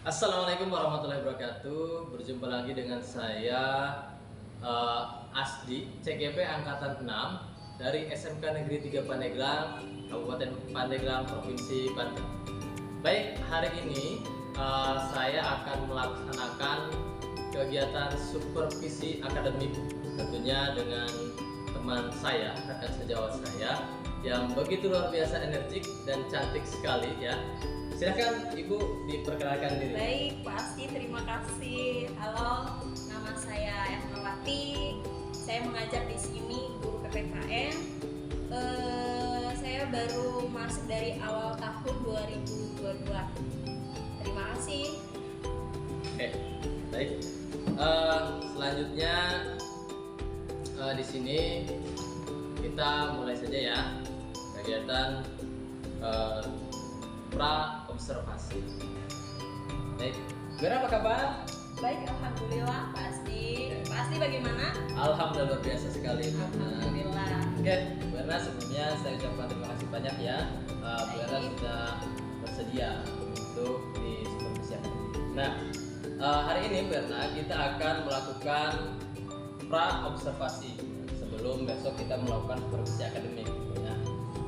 Assalamualaikum warahmatullahi wabarakatuh. Berjumpa lagi dengan saya Asdi, CGP Angkatan 6 dari SMK Negeri 3 Pandeglang, Kabupaten Pandeglang, Provinsi Banten. Baik, hari ini saya akan melaksanakan kegiatan supervisi akademik, tentunya dengan teman saya, rekan sejawat saya yang begitu luar biasa energik dan cantik sekali ya. Silakan Ibu diperkenalkan diri. Baik, Pak Asti, terima kasih. Halo, nama saya Ernawati. Saya mengajar di sini, guru PPKN. Saya baru masuk dari awal tahun 2022. Terima kasih. Oke, baik. Selanjutnya di sini kita mulai saja ya kegiatan pra observasi. Baik, Vera apa kabar? Baik, alhamdulillah, Pak Asti. Pak Asti bagaimana? Alhamdulillah luar biasa sekali. Alhamdulillah. Oke, Bu Erna, sebelumnya saya ucapkan terima kasih banyak ya. Bu Erna sudah bersedia untuk di supervisi akademik. Nah, hari ini Bu Erna kita akan melakukan pra observasi sebelum besok kita melakukan supervisi akademik. Ya.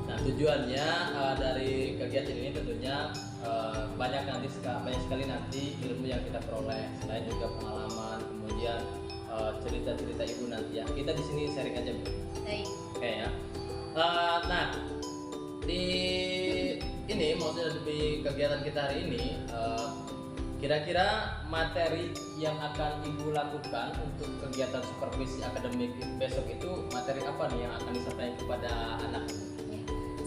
Nah, tujuannya dari kegiatan ini tentunya banyak sekali nanti ilmu yang kita peroleh, selain juga pengalaman, kemudian cerita-cerita Ibu nanti ya. Kita di sini sharing aja, Bu. Baik. Oke ya. Nah, di ini maksudnya di kegiatan kita hari ini, kira-kira materi yang akan Ibu lakukan untuk kegiatan supervisi akademik besok itu materi apa nih yang akan disampaikan kepada anak?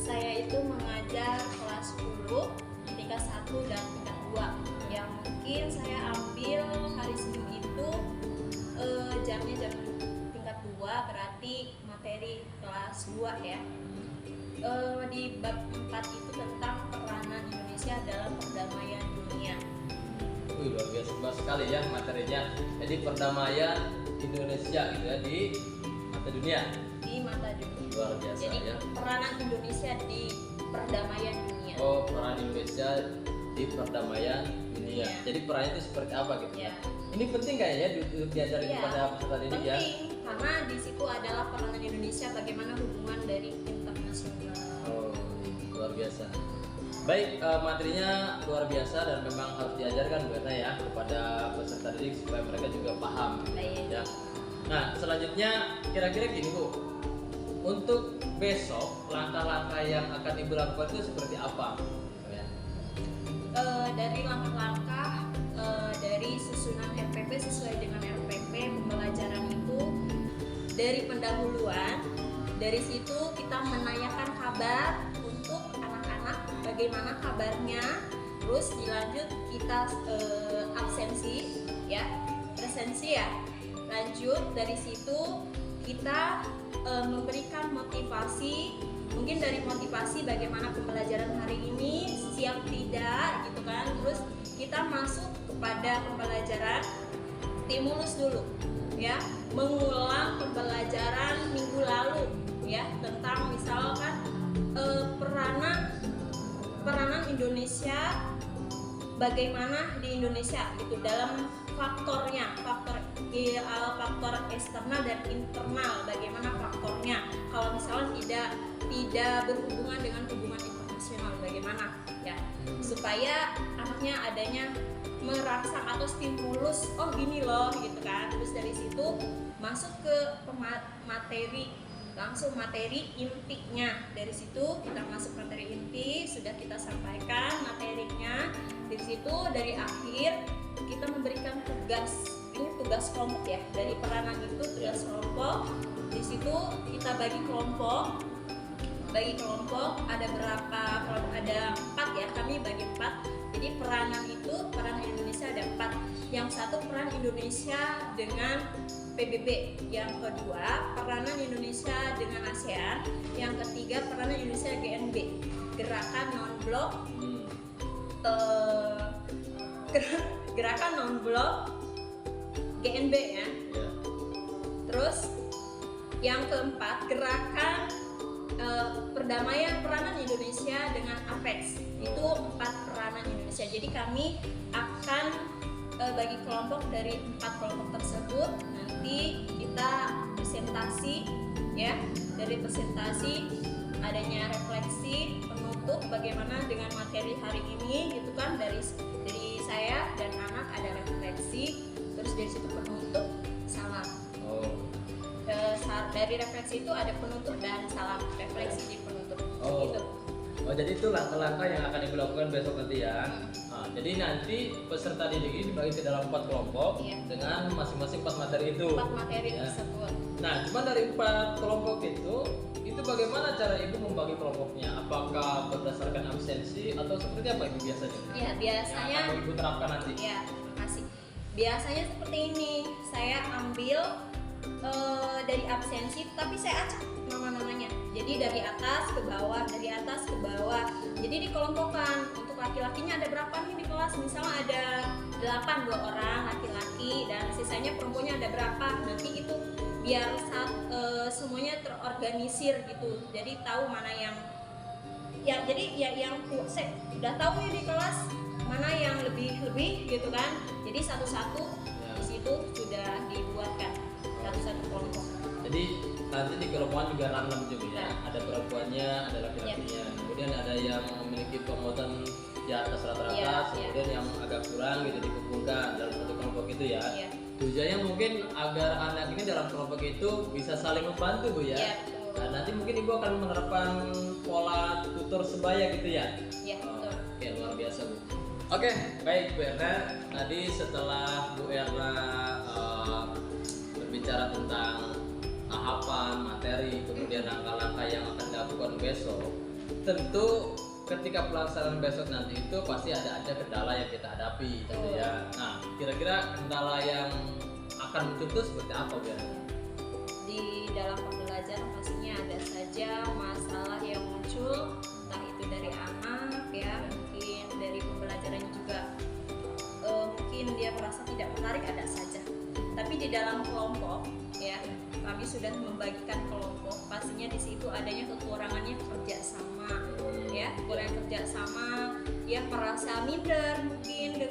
Saya itu mengajar kelas 10, tingkat 1 dan tingkat 2. Yang mungkin saya ambil hari Senin itu jamnya jam tingkat 2, berarti materi kelas 2 ya. Di bab 4 itu tentang peranan Indonesia dalam perdamaian dunia. Luar biasa sekali ya materinya. Jadi perdamaian Indonesia gitu ya di mata dunia. Di mata dunia. Luar biasa. Jadi ya. peranan Indonesia di perdamaian dunia. Oh, peran Indonesia di perdamaian dunia. Iya. Jadi perannya itu seperti apa gitu Ya. Ini penting kayaknya diajarin Iya, kepada peserta didik ya. penting karena di situ adalah peranan Indonesia bagaimana hubungan dari internasional. Oh, luar biasa. Baik, materinya luar biasa dan memang harus diajarkan Bu Erna ya kepada peserta didik supaya mereka juga paham. Baik. Ya. Nah, selanjutnya kira-kira gini Bu, untuk besok langkah-langkah yang akan Ibu lakukan itu seperti apa? Ya. Dari langkah-langkah dari susunan RPP sesuai dengan RPP pembelajaran itu dari pendahuluan, dari situ kita menanyakan kabar untuk anak-anak bagaimana kabarnya, terus dilanjut kita absensi ya, presensi ya, lanjut dari situ kita memberikan motivasi, mungkin dari motivasi bagaimana pembelajaran hari ini siap tidak gitu kan, terus kita masuk kepada pembelajaran stimulus dulu ya, mengulang pembelajaran minggu lalu ya tentang misalkan peranan Indonesia, bagaimana di Indonesia gitu dalam faktornya, faktor eksternal dan internal, bagaimana faktornya kalau misalnya tidak berhubungan dengan hubungan internasional bagaimana ya, supaya anaknya adanya merasa atau stimulus, oh gini loh gitu kan. Terus dari situ masuk ke materi, langsung materi intinya. Dari situ kita masuk materi inti, sudah kita sampaikan materinya. Dari situ dari akhir kita memberikan tugas, ini tugas kelompok ya, dari peranan itu tugas kelompok. Di situ kita bagi kelompok ada berapa kelompok, ada 4 ya, kami bagi 4. Jadi peranan Indonesia ada 4. Yang satu peran Indonesia dengan PBB, yang kedua peranan Indonesia dengan ASEAN, yang ketiga peranan Indonesia GNB, gerakan non-blok, gerakan non-blok GNB ya. Terus yang keempat gerakan perdamaian peranan Indonesia dengan APEX. Itu 4 peranan Indonesia. Jadi kami akan bagi kelompok dari 4 kelompok tersebut. Nanti kita presentasi ya. Dari presentasi adanya refleksi penutup bagaimana dengan materi hari ini gitu kan, dari saya dan anak ada refleksi, terus dari situ penutup salam. Dari refleksi itu ada penutup dan salam, refleksi di penutup gitu. Jadi itu langkah-langkah yang akan Ibu lakukan besok nanti ya. Jadi nanti peserta didik ini dibagi ke dalam 4 kelompok dengan masing-masing 4 materi itu. 4 materi tersebut. Nah, cuma dari 4 kelompok itu bagaimana cara Ibu membagi kelompoknya? Apakah berdasarkan absensi atau seperti apa Ibu biasanya? Ya, biasanya yang akan Ibu terapkan nanti. Ya, terima kasih. Biasanya seperti ini, saya ambil dari absensi, tapi saya acak nama-namanya. Jadi dari atas ke bawah, dari atas ke bawah. Jadi dikelompokkan. Untuk laki-lakinya ada berapa nih di kelas? Misalnya ada 2 orang laki-laki dan sisanya perempuannya ada berapa? Nanti itu biar semuanya terorganisir gitu. Jadi tahu mana yang jadi yang saya udah tahu nih di kelas mana yang lebih gitu kan. Jadi satu-satu di situ sudah dibuatkan satu-satu kelompok. Jadi nanti di kelompokan juga random juga ya. Ada perempuannya, ada laki-lakinya. Kemudian ada yang memiliki pemotongan di atas rata-rata, kemudian yang agak kurang gitu dikumpulkan dalam satu kelompok itu ya. Tujuannya mungkin agar anak ini dalam kelompok itu bisa saling membantu Bu ya. Nah, nanti mungkin Ibu akan menerapkan pola tutor sebaya gitu ya. Iya, betul. Oke, luar biasa Bu. Oke, baik Bu Erna. Tadi setelah Bu Erna berbicara tentang tahapan, materi, kemudian langkah-langkah yang akan dilakukan besok, tentu ketika pelaksanaan besok nanti itu pasti ada kendala yang kita hadapi gitu ya. Nah, kira-kira kendala yang akan muncul itu seperti apa Bu? Di dalam pembelajaran pastinya ada saja masalah yang muncul, entah itu dari anak ya, mungkin dari pembelajarannya juga mungkin dia merasa tidak menarik, ada saja. Tapi di dalam kelompok ya, kami sudah membagikan kelompok, pastinya di situ adanya kekurangannya kerjasama ya, kurang kerjasama, dia merasa minder mungkin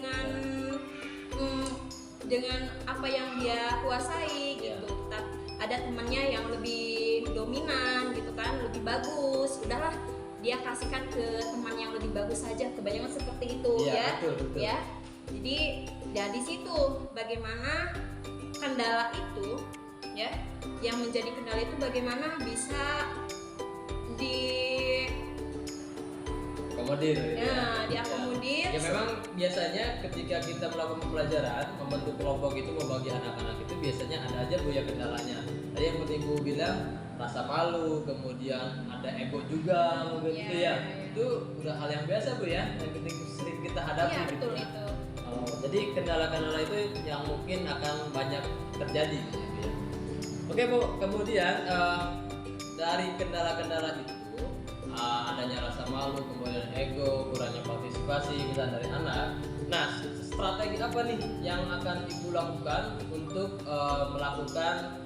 dengan apa yang dia kuasai gitu. Ada temannya yang lebih dominan gitu kan, lebih bagus, udahlah dia kasihkan ke teman yang lebih bagus saja, kebanyakan seperti itu ya. Betul. Ya, jadi di situ bagaimana kendala itu ya, yang menjadi kendala itu bagaimana bisa diakomodir diakomodir. Ya memang biasanya ketika kita melakukan pembelajaran, membentuk kelompok itu, membagi anak-anak itu biasanya ada aja Bu ya kendalanya. Tadi yang Ibu bilang rasa malu, kemudian ada ego juga mungkin gitu ya. Itu udah hal yang biasa Bu ya, yang sering kita hadapi gitu. Betul itu. Jadi kendala-kendala itu yang mungkin akan banyak terjadi gitu ya. Oke Bu, kemudian dari kendala-kendala itu adanya rasa malu, kemudian ego, kurangnya partisipasi misalnya dari anak. Nah, strategi apa nih yang akan Ibu lakukan untuk melakukan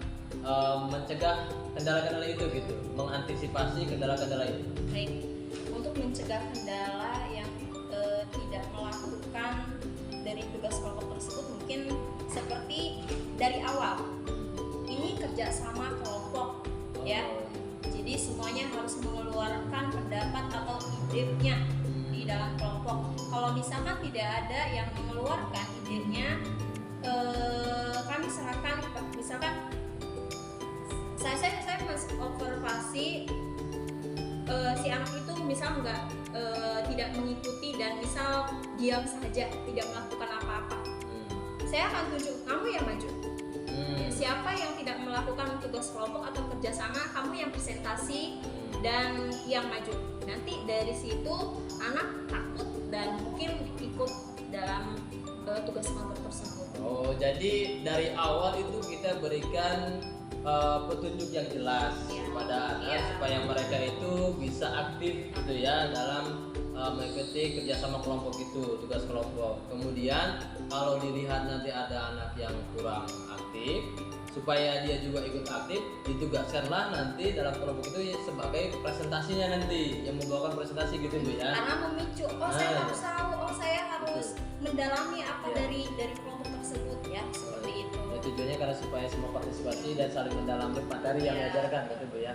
mencegah kendala-kendala itu gitu, mengantisipasi kendala-kendala itu? Baik, untuk mencegah kendala yang tidak melakukan dari tugas kelompok tersebut, mungkin seperti dari awal ini kerjasama kelompok ya. Jadi semuanya harus mengeluarkan pendapat atau idenya di dalam kelompok. Kalau misalkan tidak ada yang mengeluarkan idenya, kami serahkan, misalkan saya observasi si anak itu misal tidak mengikuti dan misal diam saja, tidak melakukan apa-apa, saya akan tunjuk kamu yang maju. Siapa yang tidak melakukan tugas kelompok atau kerjasama, kamu yang presentasi dan yang maju. Nanti dari situ anak takut dan mungkin ikut dalam tugas kelompok tersebut. Jadi dari awal itu kita berikan petunjuk yang jelas kepada anak supaya mereka itu bisa aktif gitu ya dalam mengikuti kerjasama kelompok itu, tugas kelompok. Kemudian kalau dilihat nanti ada anak yang kurang aktif, supaya dia juga ikut aktif, ditugaskanlah nanti dalam kelompok itu sebagai presentasinya nanti, yang membawakan presentasi gitu Bu ya. Karena memicu, saya harus tahu, saya harus mendalami apa Ya. dari kelompok tersebut ya, seperti itu. Ya, tujuannya karena supaya semua partisipasi dan saling mendalami materi yang Iya. diajarkan gitu Bu ya.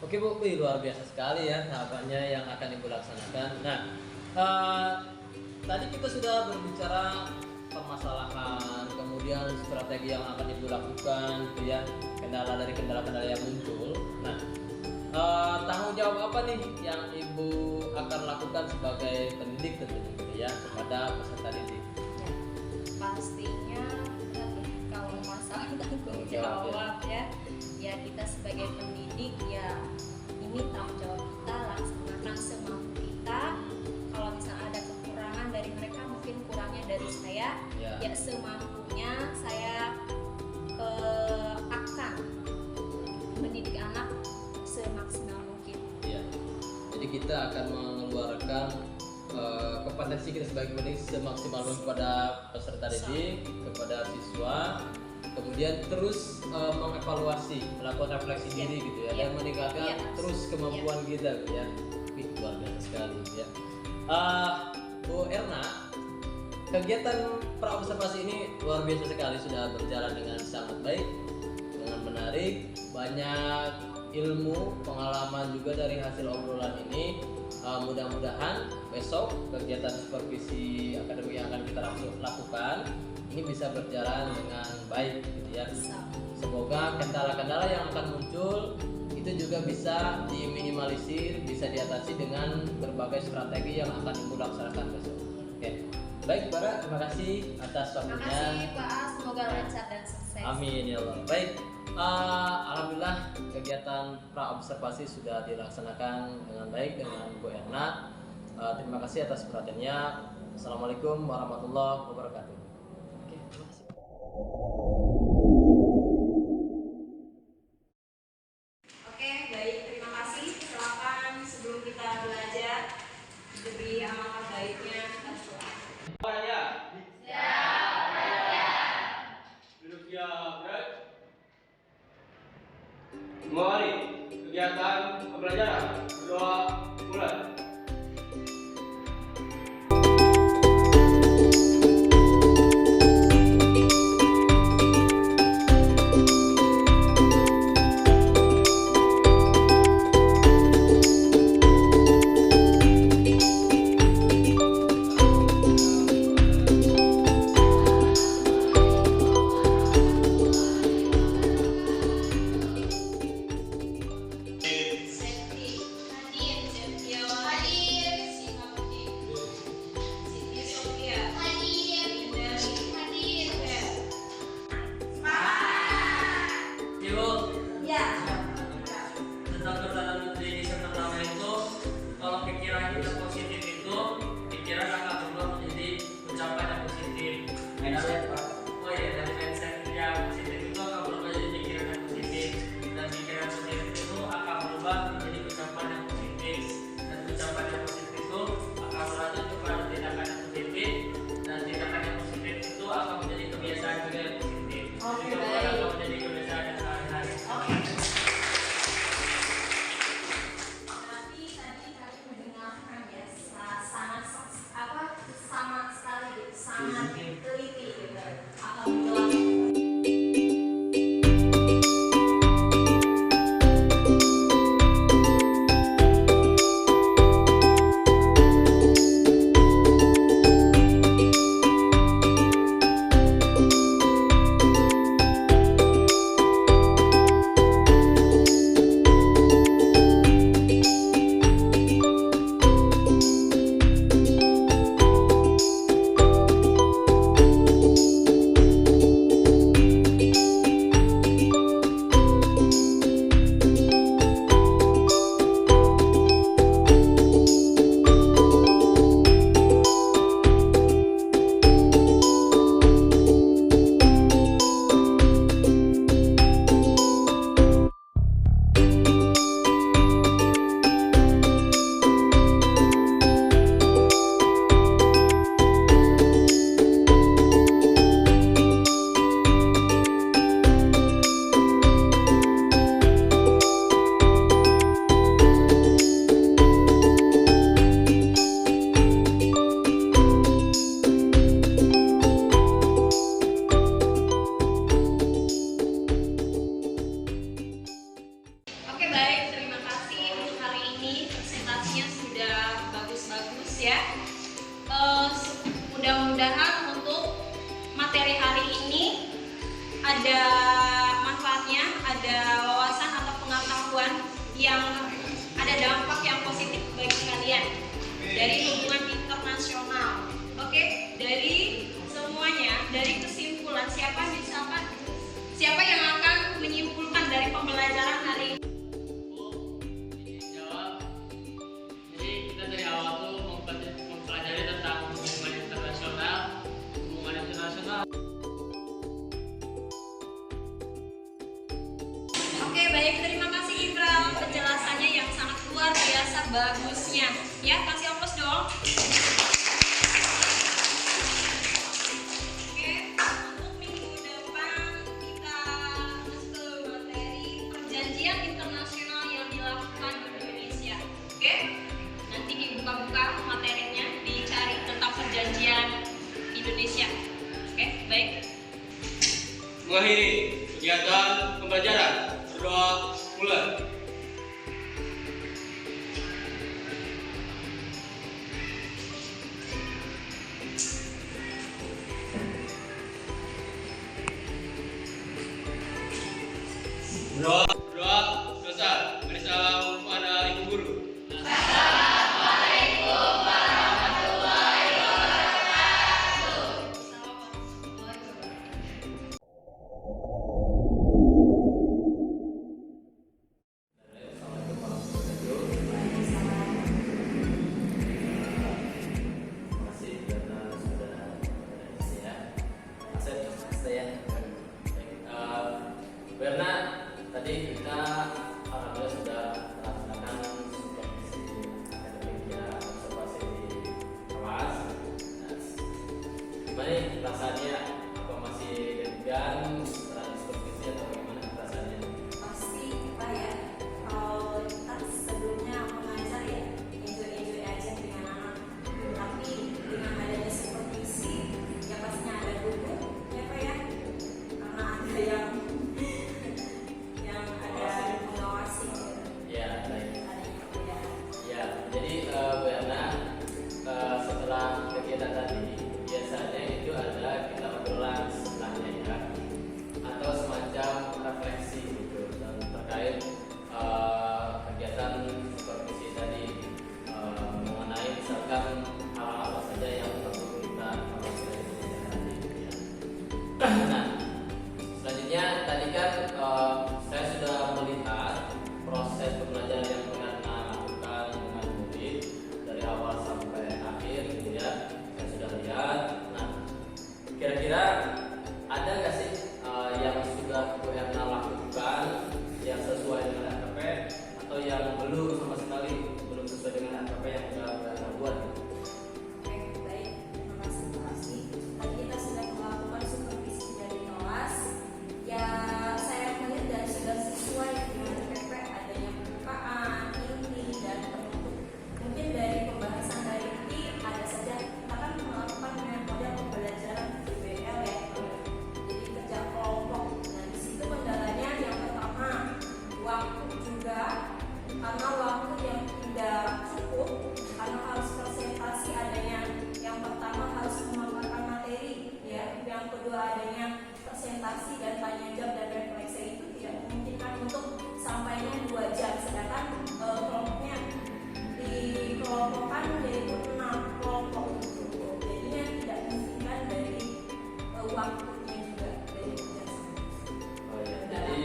Oke Bu, wih, luar biasa sekali ya tahapannya yang akan Ibu laksanakan. Nah, tadi kita sudah berbicara permasalahan, kemudian strategi yang akan Ibu lakukan, gitu ya, kendala-kendala yang muncul. Nah, tanggung jawab apa nih yang Ibu akan lakukan sebagai pendidik tentunya gitu ya kepada peserta didik? Ya, pastinya berat ya kalau masalah tanggung Jawab, jawab ya kita sebagai pendidik ya ini tanggung jawab kita, laksanakan semampu kita. Kalau misalnya ada kekurangan dari mereka, mungkin kurangnya dari saya, ya semampunya saya akan mendidik anak semaksimal mungkin. Ya. Jadi kita akan mengeluarkan kompetensi kita sebagai pendidik semaksimal mungkin kepada peserta didik, kepada siswa, kemudian terus mengevaluasi, melakukan refleksi diri gitu ya, dan meningkatkan terus kemampuan kita gitu ya. Wih, luar biasa sekali gitu ya. Bu Erna, kegiatan praobservasi ini luar biasa sekali, sudah berjalan dengan sangat baik, dengan menarik, banyak ilmu, pengalaman juga dari hasil obrolan ini. Mudah-mudahan besok kegiatan supervisi akademik yang akan kita lakukan ini bisa berjalan dengan baik gitu ya. Semoga kendala-kendala yang akan muncul itu juga bisa diminimalisir, bisa diatasi dengan berbagai strategi yang akan Ibu laksanakan besok. Oke. Baik, Bara, terima kasih atas Terima waktunya. kasih Pak A, semoga lancar dan sukses. Amin ya Allah. Baik, alhamdulillah kegiatan praobservasi sudah dilaksanakan dengan baik dengan Bu Erna. Terima kasih atas perhatiannya. Assalamualaikum warahmatullahi wabarakatuh. Oke, terima kasih. Oke, baik, terima kasih. Silakan sebelum kita belajar diberi amanat baiknya kita doa. Duduk siap, berat. Mari, kegiatan pembelajaran berdoa mulai. Septi, Hadir, Septiawan, Hadir, Singaputi, Siti Sofia, Hadir, Indari, Hadir, Ibu, Ya. tentang keberadaan menjadi serta pertama itu, kalau pikiran kita positif itu, pikiran akan berubah menjadi ucapan yang positif. Mindset, Pak. Oh iya, dari mindset yang positif itu akan berubah jadi pikiran yang positif, dan pikiran positif itu akan berubah menjadi ucapan yang positif, dan ucapan yang positif itu akan berlanjut kepada tindakan yang positif, dan tindakan yang positif itu akan menjadi kebiasaan juga yang positif. Oke, Itu baik. akan menjadi kebiasaan yang sehari-hari. Tapi tadi kami mendengarkan ya sangat sama sekali gitu, sangat teliti gitu. Akan menjelaskan. mudah-mudahan untuk materi hari ini ada manfaatnya, ada wawasan atau pengetahuan yang ada dampak yang positif bagi kalian dari hubungan internasional. Oke, dari semuanya, dari kesimpulan siapa yang akan menyimpulkan dari pembelajaran hari ini? Jawab. Jadi kita dari awal tuh mempelajari tentang hubungan internasional. Oke, baik, terima kasih Ibral penjelasannya yang sangat luar biasa bagusnya. Ya, kasih aplaus dong. Oke, untuk minggu depan kita masuk ke materi perjanjian internasional yang dilakukan di Indonesia. Oke, nanti dibuka-buka materinya, dicari tentang perjanjian Indonesia. Oke, baik. Mengakhiri kegiatan pembelajaran, berdoa mulai. Berdoa selesai. Beri salam kepada ibu guru. Karena tadi kita alhamdulillah sudah melaksanakan supervisi akademik ya, observasi di kelas. Nah, gimana nih perasaannya? Apa masih deg-degan setelah supervisi atau gimana perasaannya? Pasti apa ya, kalau kita sebelumnya mengajar ya enjoy aja dengan anak, tapi dengan adanya supervisi ya pastinya ada gugup ya Pak ya, karena ada yang ada mengawasi Ya, baik. ada yang berbeda. Ya, jadi Bu Erna, setelah kegiatan tadi biasanya itu ada kita obrolan setelahnya ya, atau semacam refleksi gitu dan terkait kegiatan supervisi tadi, mengenai misalkan hal apa saja yang perlu kita evaluasi dari kegiatan tadi gitu ya. Nah, selanjutnya tadi kan saya sudah melihat proses pembelajaran yang Erna lakukan dengan murid dari awal sampai akhir gitu ya. Saya sudah lihat. Nah, kira-kira ada nggak sih yang sudah Bu Erna lakukan yang sesuai dengan RKP atau yang belum sama sekali belum sesuai dengan RKP yang sudah Bu Erna buat? Oke, baik, terima kasih Pak Asli. Tadi kita sudah melakukan supervisi dari kelas. Ya, saya melihat dan sudah sesuai dengan RPP, adanya pembukaan, inti, dan penutup. Mungkin dari pembahasan dari inti ada saja kita kan melakukan metode pembelajaran PBL ya. Jadi kerja kelompok. Nah, di situ kendalanya yang pertama waktu juga, karena waktu yang tidak cukup, karena harus presentasi adanya yang pertama harus memaparkan materi ya, yang kedua adanya presentasi dan tanya jawab dan refleksi itu tidak memungkinkan untuk sampainya 2 jam, sedangkan kelompoknya dikelompokkan yaitu 6 kelompok, jadinya tidak memungkinkan dari waktunya juga dari kerjasama. Oh ya, jadi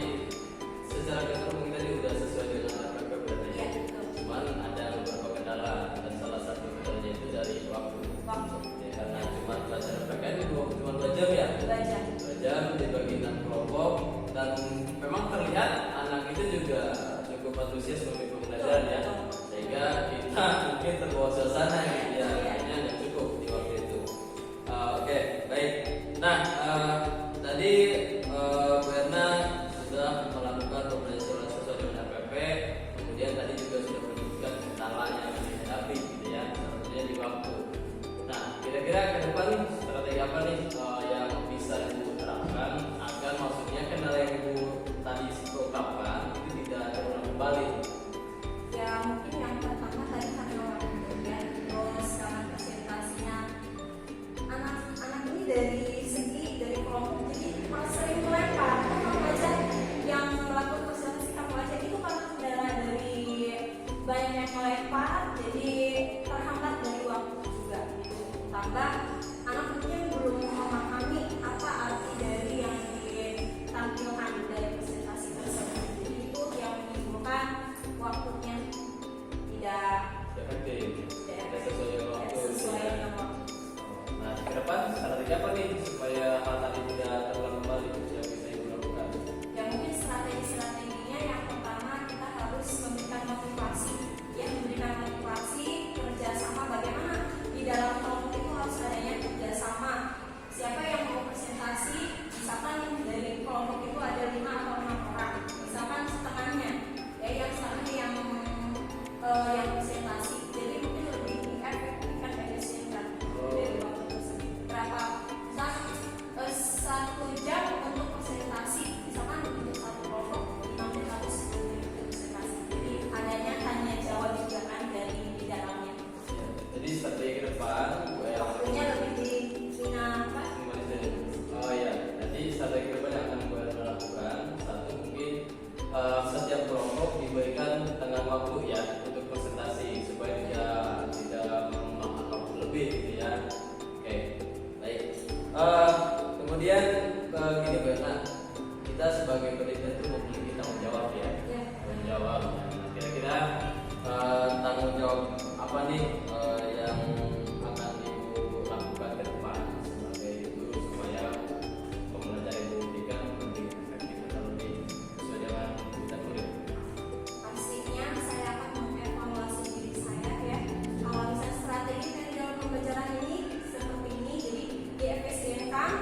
secara keseluruhan tadi udah sesuai dengan RKP berarti ya. Iya, betul. Cuman ada beberapa kendala dan salah satu kendalanya itu dari waktu. Waktu Ya, karena cuma pelajaran PKN itu cuma 2 jam ya. belajar. 2 jam dibagi 6 kelompok dan memang terlihat anak itu juga cukup antusias mengikuti pembelajaran ya. Sehingga kita mungkin terbawa suasana gitu ya. Akhirnya nggak cukup di waktu itu. Oke, baik. Nah, dari kelompok, jadi malah sering melempar. Kamu aja yang melakukan presentasi kamu aja itu karena kendala dari banyak yang melempar, jadi terhambat dari waktu juga gitu. Tambah anak mungkin belum memahami apa arti dari yang ditampilkan dari presentasi tersebut, jadi itu yang menimbulkan waktunya tidak efektif, tidak tidak sesuai dengan waktu. sesuai dengan waktu. Nah, ke depan strategi apa nih supaya hal tadi tidak terulang kembali yang bisa ibu lakukan? Ya mungkin strategi-strateginya yang pertama kita harus memberikan motivasi, ya memberikan motivasi kerjasama, bagaimana di dalam kelompok itu harus adanya kerjasama. Siapa yang mau presentasi, misalkan dari kelompok itu ada 5 atau 6 orang, misalkan setengahnya, ya yang setengahnya yang presentasi, jadi mungkin lebih diefektifkan efisienkan dari waktu tersebut. Berapa? Satu jam untuk presentasi, misalkan untuk satu kelompok 5 menit harus 10 menit untuk presentasi. Jadi adanya tanya jawab juga kan dari di dalamnya. Jadi strategi ke depan Waktunya lebih digunakan. Oh ya, nanti strategi ke depan yang akan gue lakukan, satu mungkin setiap kelompok diberikan tengah waktu ya untuk presentasi supaya tidak memakan waktu lebih gitu ya. Oke, baik. Kemudian gini Bu Erna, kita sebagai peneliti itu memiliki tanggung jawab ya. Ya. Tanggung jawab. Nah, kira-kira tanggung jawab apa nih yang akan ibu lakukan ke depan sebagai guru supaya pembelajaran ibu berikan lebih efektif dan lebih sesuai dengan kita kuliah. Pastinya saya akan mengevaluasi diri saya ya. Kalau misalnya strategi dari dalam pembelajaran ini seperti ini, jadi diefisienkan.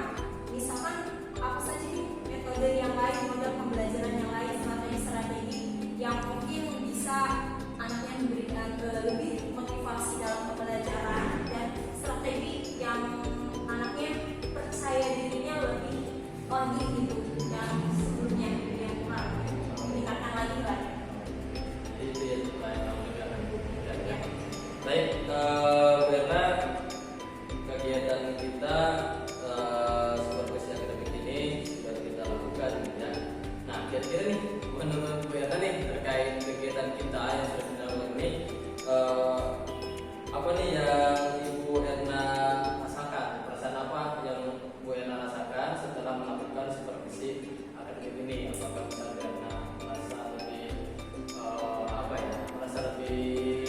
Misalkan apa saja nih metode yang lain, model pembelajaran yang lain, strategi-strategi yang mungkin bisa anaknya memberikan lebih motivasi dalam pembelajaran, dan strategi yang anaknya percaya dirinya lebih lagi gitu yang sebelumnya yang kurang, meningkatkan lagi lah. Itu ya yang akan ibu berikan. Baik, karena kegiatan kita supervisi akademik ini sudah kita lakukan ya. Nah, kira-kira nih menurut Bu Erna nih terkait kegiatan kita yang sudah kita lakukan ini apa nih yang Ibu Erna rasakan? Perasaan apa yang Bu Erna rasakan setelah melakukan supervisi akademik ini? Apakah misalnya Bu Erna merasa lebih apa ya? Merasa lebih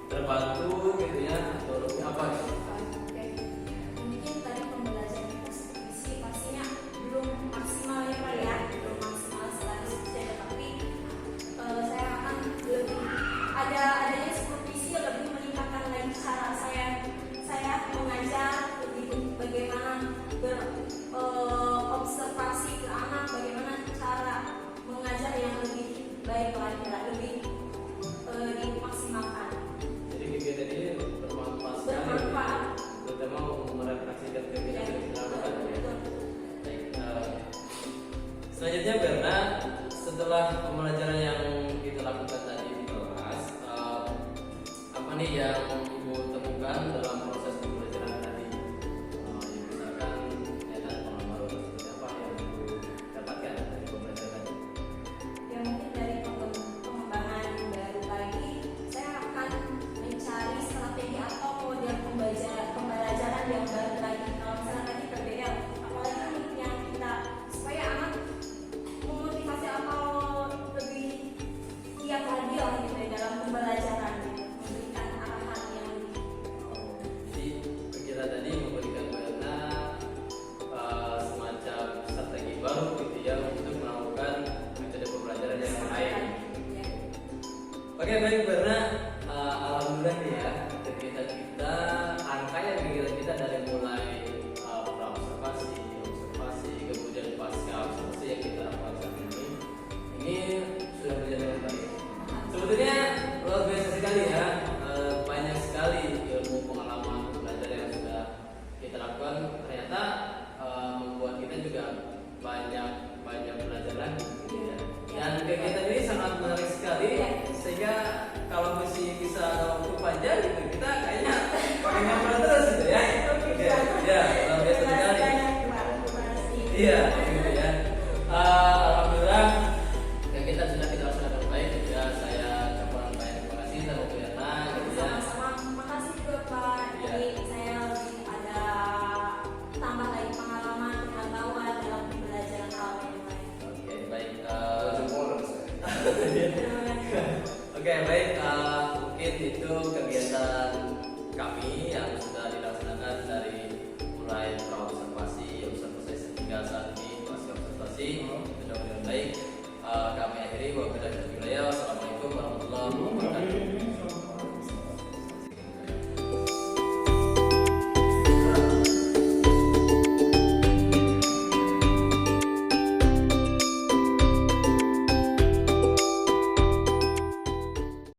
terbantu gitu ya atau lebih apa gitu? Oke. Mungkin tadi pembelajaran kita supervisi pastinya belum maksimal ya Pak ya, belum maksimal 100%, tapi saya akan lebih adanya supervisi lebih meningkatkan lagi cara saya mengajar, lebih bagaimana berobservasi ke anak, bagaimana cara mengajar yang lebih baik lagi, lebih dimaksimalkan. Jadi kegiatan ini bermanfaat sekali, Bermanfaat. terutama merefleksikan kegiatan yang kita lakukan. Baik, selanjutnya Berna, setelah pembelajaran yang kita lakukan tadi di kelas, apa nih yang Ibu temukan dalam proses pembelajaran tadi? Misalkan ada pengalaman baru seperti apa yang Ibu dapatkan dari pembelajaran tadi? Ya mungkin dari pengembangan baru lagi, saya akan mencari strategi atau model pembelajaran yang baru lagi. Kalau misalnya tadi PBL, apalagi nih yang kita supaya anak memotivasi atau lebih Iya, gitu ya. Alhamdulillah ya kita sudah laksanakan baik. Ya saya ucapkan banyak terima kasih sama Bu Erna. Gitu ya. Sama-sama, makasih juga Pak. Iya. Jadi saya lebih ada tambah lagi pengalaman, pengetahuan dalam pembelajaran hal yang lain. Oke, baik. Oke, baik. Mungkin itu kegiatan kami yang sudah dilaksanakan dari mulai observasi 3 saat ini masih observasi, mudah-mudahan baik.